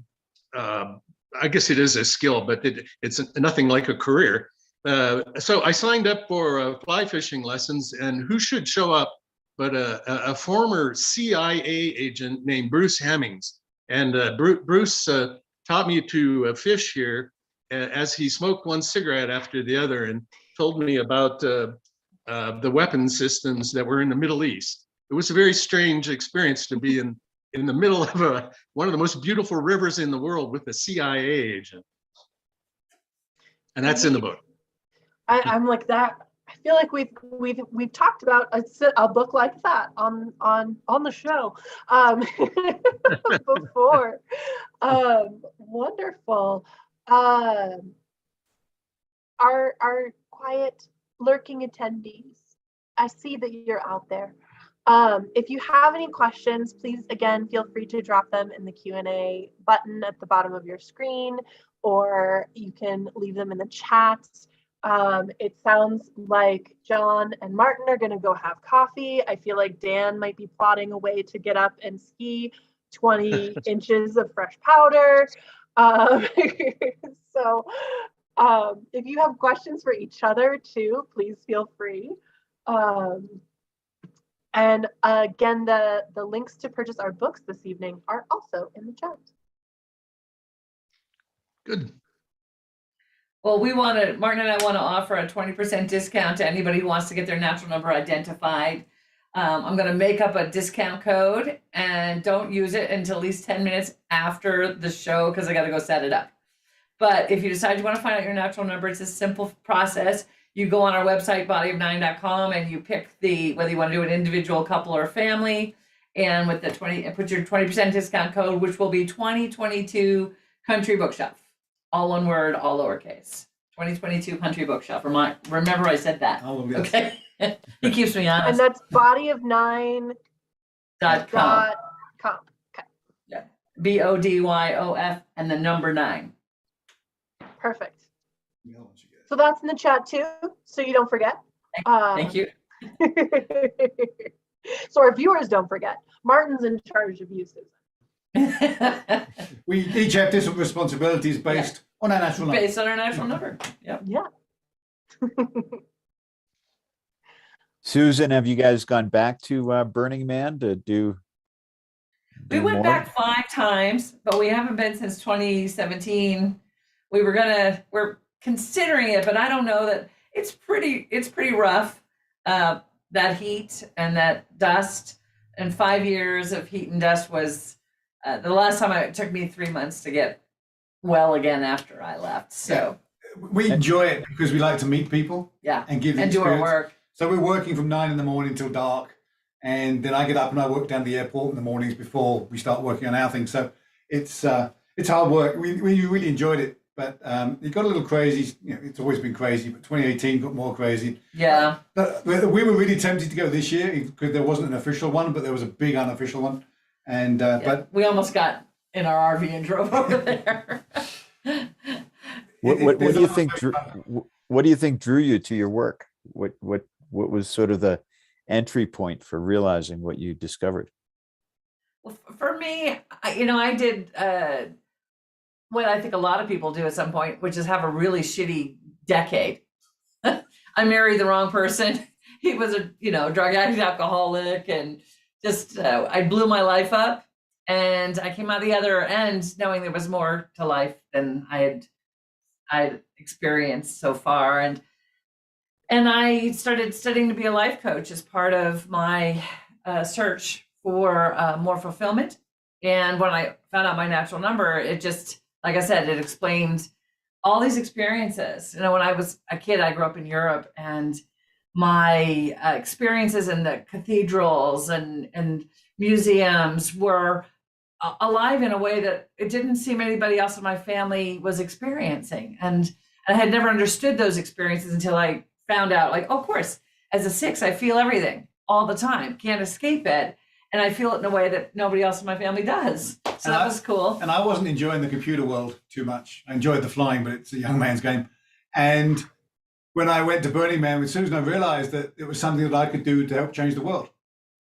E: guess it is a skill, but it's nothing like a career. So I signed up for fly fishing lessons, and who should show up but a former CIA agent named Bruce Hemmings. And Bruce taught me to fish here as he smoked one cigarette after the other, and told me about the weapon systems that were in the Middle East. It was a very strange experience to be in the middle of one of the most beautiful rivers in the world with a CIA agent. And that's in the book.
A: I'm like that. I feel like we've talked about a book like that on the show before. Wonderful. Our quiet lurking attendees, I see that you're out there. If you have any questions, please, again, feel free to drop them in the Q&A button at the bottom of your screen, or you can leave them in the chat. It sounds like John and Martin are going to go have coffee. I feel like Dan might be plotting a way to get up and ski 20 inches of fresh powder. So if you have questions for each other too, please feel free. And again, the links to purchase our books this evening are also in the chat.
E: Good.
C: Well, Martin and I want to offer a 20% discount to anybody who wants to get their natural number identified. I'm going to make up a discount code, and don't use it until at least 10 minutes after the show because I got to go set it up. But if you decide you want to find out your natural number, it's a simple process. You go on our website, bodyof9.com, and you pick whether you want to do an individual, couple, or family. And with the put your 20% discount code, which will be 2022 Country Bookshelf. All one word, all lowercase. 2022 Country Bookshelf. Remember I said that.
D: Oh, yes.
C: Okay. He keeps me honest.
A: And that's bodyof9.com.
C: .com.
A: Okay,
C: BODYOF and the number 9.
A: perfect.
D: Yeah, once you get it.
A: So that's in the chat too, so you don't forget.
C: Thank you.
A: So our viewers don't forget. Martin's in charge of you, Susan.
D: We each have different responsibilities based on our natural number.
C: Based on our natural number. Yep.
A: Yeah.
B: Susan, have you guys gone back to Burning Man to do
C: We went
B: more?
C: back 5 times, but we haven't been since 2017. We're considering it, but I don't know that it's pretty rough. That heat and that dust, and 5 years of heat and dust was the last time. It took me 3 months to get well again after I left. So
D: We enjoy it because we like to meet people
C: yeah,
D: and give the
C: and do our
D: experience.
C: work.
D: So we're working from 9 in the morning till dark, and then I get up and I work down the airport in the mornings before we start working on our things. So it's hard work. We really enjoyed it, but it got a little crazy. You know, it's always been crazy, but 2018 got more crazy.
C: Yeah.
D: But we were really tempted to go this year because there wasn't an official one, but there was a big unofficial one, and but
C: we almost got in our RV and drove over there.
B: What do
D: there's
B: you
D: a-
B: think? What do you think drew you to your work? What was sort of the entry point for realizing what you discovered?
C: Well, for me, I did what I think a lot of people do at some point, which is have a really shitty decade. I married the wrong person. He was a drug addict, alcoholic, and just I blew my life up. And I came out the other end knowing there was more to life than I had experienced so far. And I started studying to be a life coach as part of my search for more fulfillment. And when I found out my natural number, it just, like I said, it explained all these experiences. When I was a kid, I grew up in Europe, and my experiences in the cathedrals and museums were alive in a way that it didn't seem anybody else in my family was experiencing. And I had never understood those experiences until I found out, like, oh, of course, as a 6, I feel everything all the time, can't escape it. And I feel it in a way that nobody else in my family does. So that was cool.
D: And I wasn't enjoying the computer world too much. I enjoyed the flying, but it's a young man's game. And when I went to Burning Man with Susan, I realized that it was something that I could do to help change the world.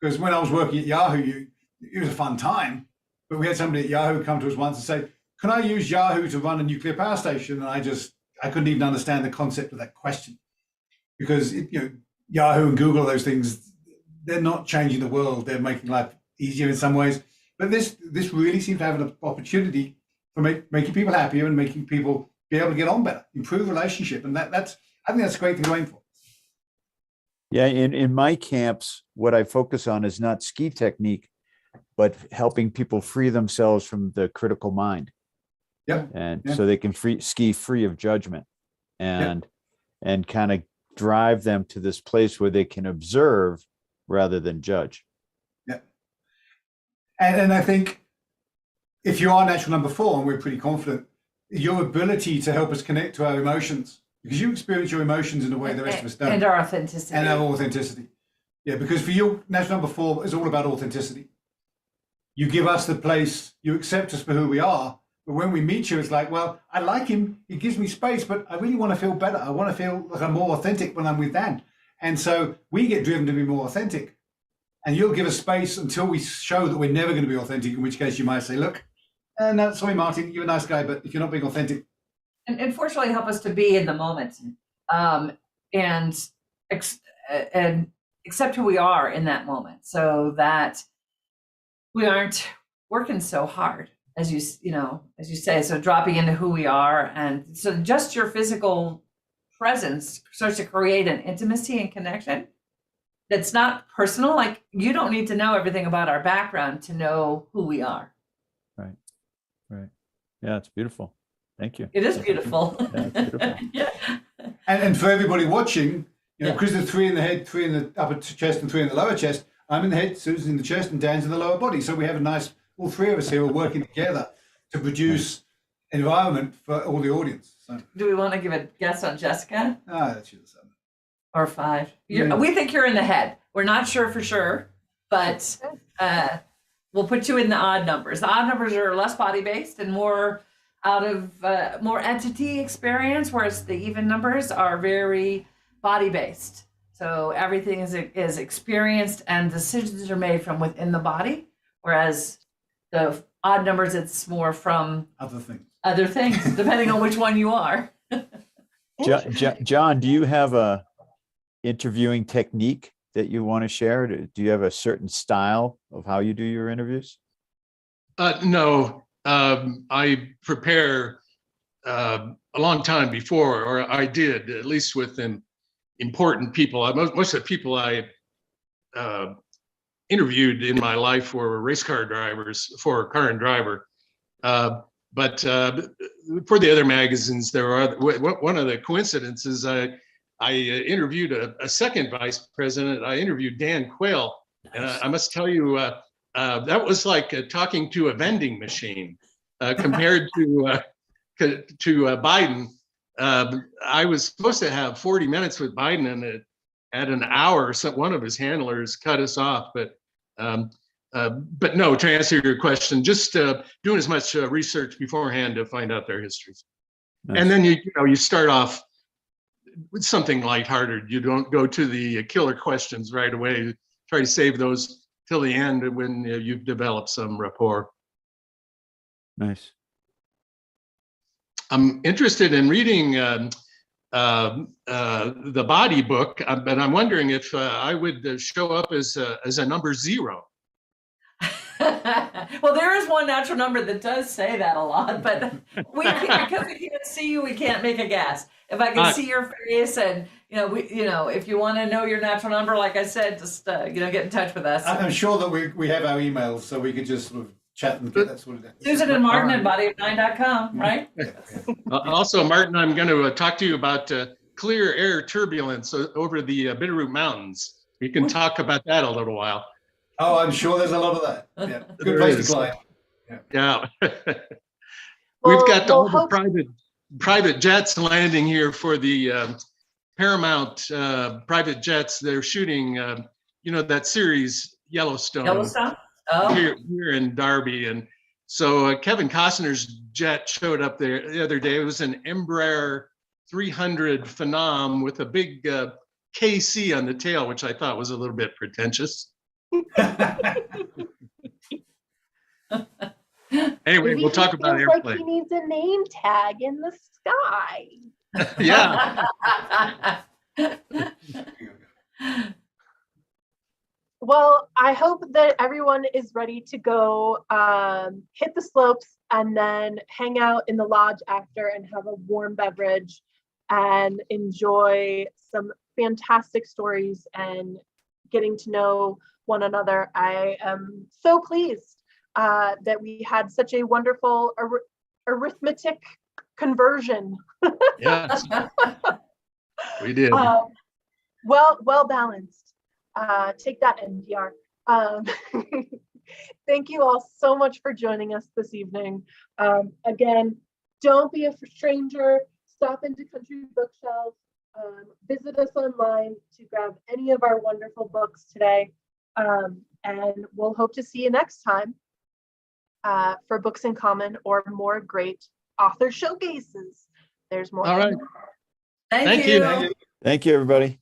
D: Because when I was working at Yahoo, it was a fun time. But we had somebody at Yahoo come to us once and say, can I use Yahoo to run a nuclear power station? And I couldn't even understand the concept of that question. Because Yahoo and Google, those things, they're not changing the world. They're making life easier in some ways. But this really seems to have an opportunity for making people happier and making people be able to get on better, improve relationship. And I think that's a great thing to aim for.
B: Yeah, in my camps, what I focus on is not ski technique, but helping people free themselves from the critical mind.
D: Yep.
B: And so they can ski free of judgment and kind of drive them to this place where they can observe rather than judge.
D: Yeah. And I think if you are natural number 4, and we're pretty confident, your ability to help us connect to our emotions, because you experience your emotions in a way the rest of us don't.
C: And our authenticity.
D: And our authenticity. Yeah, because for you, natural number 4 is all about authenticity. You give us the place, you accept us for who we are. But when we meet you, it's like, well, I like him, he gives me space, but I really want to feel better. I want to feel like I'm more authentic when I'm with Dan. And so we get driven to be more authentic. And you'll give us space until we show that we're never going to be authentic, in which case you might say, look, no, sorry, Martin, you're a nice guy, but if you're not being authentic.
C: And fortunately help us to be in the moment and accept who we are in that moment, so that we aren't working so hard, as you say. So dropping into who we are, and so just your physical presence starts to create an intimacy and connection that's not personal. Like, you don't need to know everything about our background to know who we are.
B: Right. Right. Yeah, it's beautiful. Thank you.
C: It is beautiful.
B: Yeah, it's beautiful.
C: Yeah.
D: And for everybody watching, you know,
C: Yeah.
D: because there's 3 in the head, 3 in the upper chest, and 3 in the lower chest. I'm in the head, Susan's in the chest, and Dan's in the lower body. So we have a nice, all 3 of us here are working together to produce environment for all the audience. So,
C: Do we want to give a guess on Jessica?
D: that's your son.
C: Or 5?
D: Yeah.
C: We think you're in the head. We're not sure for sure, but we'll put you in the odd numbers. The odd numbers are less body based and more out of more entity experience, whereas the even numbers are very body based. So everything is experienced and decisions are made from within the body, whereas the odd numbers, it's more from
D: Other things.
C: depending on which one you are.
B: John, do you have a interviewing technique that you want to share? Do you have a certain style of how you do your interviews?
E: No, I prepare a long time before, or I did, at least with important people. Most of the people I interviewed in my life were race car drivers for Car and Driver. But for the other magazines, there are one of the coincidences. I interviewed a second vice president. I interviewed Dan Quayle, and I must tell you, that was like talking to a vending machine compared to Biden. I was supposed to have 40 minutes with Biden, and at an hour, one of his handlers cut us off. But no, to answer your question, just doing as much research beforehand to find out their histories. Nice. And then you start off with something lighthearted. You don't go to the killer questions right away. You try to save those till the end when you've developed some rapport.
B: Nice.
E: I'm interested in reading the body book, but I'm wondering if I would show up as a number 0.
C: Well, there is one natural number that does say that a lot, but because we can't see you, we can't make a guess. If I can see your face, and if you want to know your natural number, like I said, just get in touch with us.
D: I'm sure that we have our emails, so we could just sort of chat and get that sorted out.
C: Susan and Martin at bodyof9.com, right?
E: Also, Martin, I'm going to talk to you about clear air turbulence over the Bitterroot Mountains. We can talk about that a little while.
D: Oh, I'm sure there's a lot of that. Yeah, good place to climb.
E: Yeah. We've got all the private jets landing here for the Paramount private jets. They're shooting, that series Yellowstone.
C: Oh.
E: Here in Derby. And so Kevin Costner's jet showed up there the other day. It was an Embraer 300 Phenom with a big KC on the tail, which I thought was a little bit pretentious. Anyway, we'll talk about airplane.
A: Like he needs a name tag in the sky.
E: Yeah.
A: Well, I hope that everyone is ready to go hit the slopes and then hang out in the lodge after and have a warm beverage and enjoy some fantastic stories and getting to know one another. I am so pleased that we had such a wonderful arithmetic conversion.
E: Yes, we did.
A: Well balanced. Take that, NPR. Thank you all so much for joining us this evening. Again, don't be a stranger. Stop into Country Bookshelf. Visit us online to grab any of our wonderful books today. And we'll hope to see you next time for Books in Common or more great author showcases. There's more.
E: All right.
C: Thank you.
B: Thank you, everybody.